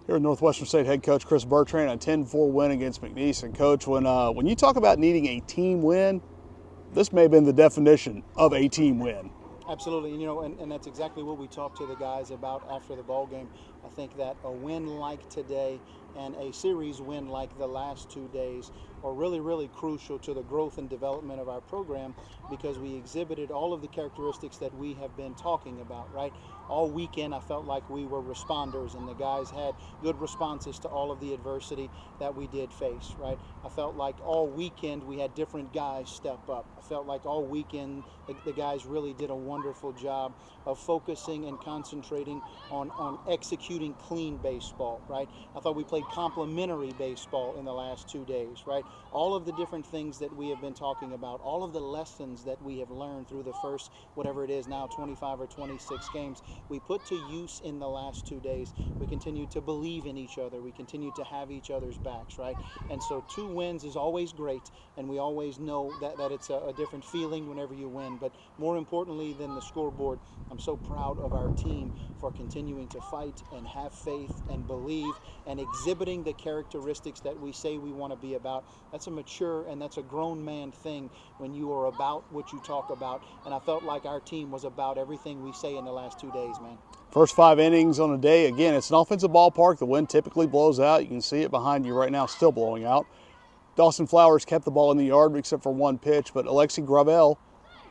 Here with Northwestern State head coach Chris Bertrand, a 10-4 win against McNeese. And coach, when you talk about needing a team win, this may have been the definition of a team win. Absolutely, and that's exactly what we talked to the guys about after the ball game. I think that a win like today and a series win like the last 2 days are really, really crucial to the growth and development of our program because we exhibited all of the characteristics that we have been talking about, right? All weekend, I felt like we were responders and the guys had good responses to all of the adversity that we did face, right? I felt like all weekend we had different guys step up. I felt like all weekend the guys really did a wonderful job of focusing and concentrating on executing clean baseball, right? I thought we played complementary baseball in the last 2 days, right? All of the different things that we have been talking about, all of the lessons that we have learned through the first, whatever it is now, 25 or 26 games, we put to use in the last 2 days. We continue to believe in each other. We continue to have each other's backs, right? And so 2 wins is always great, and we always know that it's a different feeling whenever you win. But more importantly than the scoreboard, I'm so proud of our team for continuing to fight and have faith and believe and exhibiting the characteristics that we say we want to be about. That's a mature and that's a grown man thing when you are about what you talk about. And I felt like our team was about everything we say in the last 2 days, man. First 5 innings on a day. Again, it's an offensive ballpark. The wind typically blows out. You can see it behind you right now, still blowing out. Dawson Flowers kept the ball in the yard except for one pitch, but Alexi Gravel,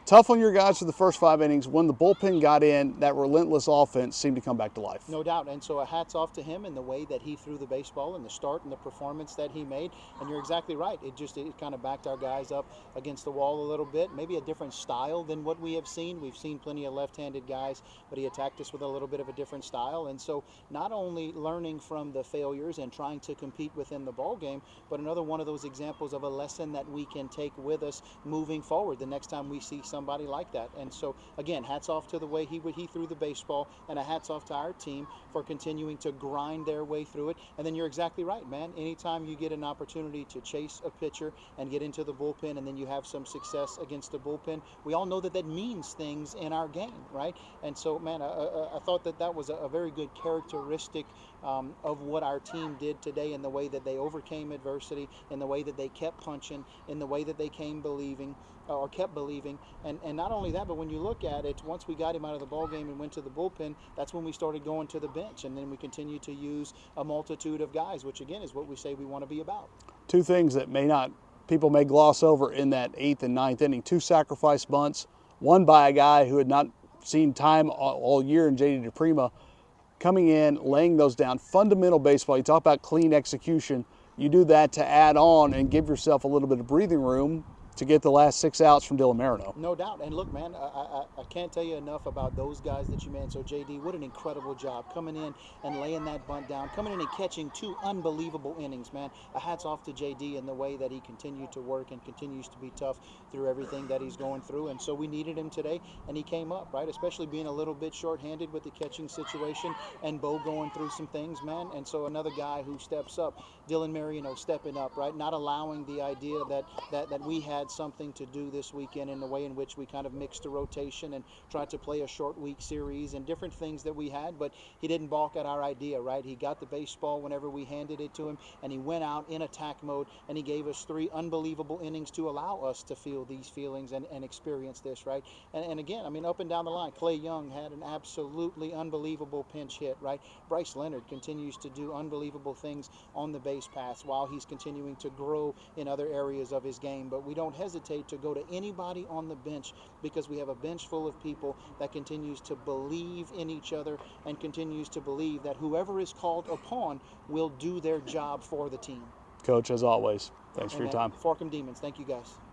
tough on your guys for the first 5 innings. When the bullpen got in, that relentless offense seemed to come back to life. No doubt. And so a hats off to him in the way that he threw the baseball and the start and the performance that he made. And you're exactly right. It kind of backed our guys up against the wall a little bit. Maybe a different style than what we have seen. We've seen plenty of left-handed guys, but he attacked us with a little bit of a different style. And so not only learning from the failures and trying to compete within the ball game, but another one of those examples of a lesson that we can take with us moving forward the next time we see somebody like that. And so again, hats off to the way he threw the baseball, and a hats off to our team for continuing to grind their way through it. And then you're exactly right, man. Anytime you get an opportunity to chase a pitcher and get into the bullpen and then you have some success against the bullpen, we all know that that means things in our game, right? And so, man, I thought that was a very good characteristic of what our team did today in the way that they overcame adversity, in the way that they kept punching, in the way that they kept believing. And not only that, but when you look at it, once we got him out of the ball game and went to the bullpen, that's when we started going to the bench, and then we continue to use a multitude of guys, which again is what we say we want to be about. Two things that people may gloss over in that 8th and 9th inning. Two sacrifice bunts, one by a guy who had not seen time all year in J.D. DePrima, coming in, laying those down. Fundamental baseball. You talk about clean execution. You do that to add on and give yourself a little bit of breathing room to get the last 6 outs from Dylan Marino. No doubt. And look, man, I can't tell you enough about those guys that you mentioned. So, JD, what an incredible job coming in and laying that bunt down, coming in and catching 2 unbelievable innings, man. A hats off to JD in the way that he continued to work and continues to be tough through everything that he's going through. And so we needed him today, and he came up, right? Especially being a little bit shorthanded with the catching situation and Bo going through some things, man. And so another guy who steps up, Dylan Marino stepping up, right? Not allowing the idea that we had something to do this weekend in the way in which we kind of mixed the rotation and tried to play a short week series and different things that we had, but he didn't balk at our idea, right? He got the baseball whenever we handed it to him, and he went out in attack mode, and he gave us 3 unbelievable innings to allow us to feel these feelings and experience this, right? And again, I mean, up and down the line, Clay Young had an absolutely unbelievable pinch hit, right? Bryce Leonard continues to do unbelievable things on the base paths while he's continuing to grow in other areas of his game, but we don't hesitate to go to anybody on the bench because we have a bench full of people that continues to believe in each other and continues to believe that whoever is called upon will do their job for the team. Coach, as always, thanks for your Amen. time. Fork 'em Demons. Thank you, guys.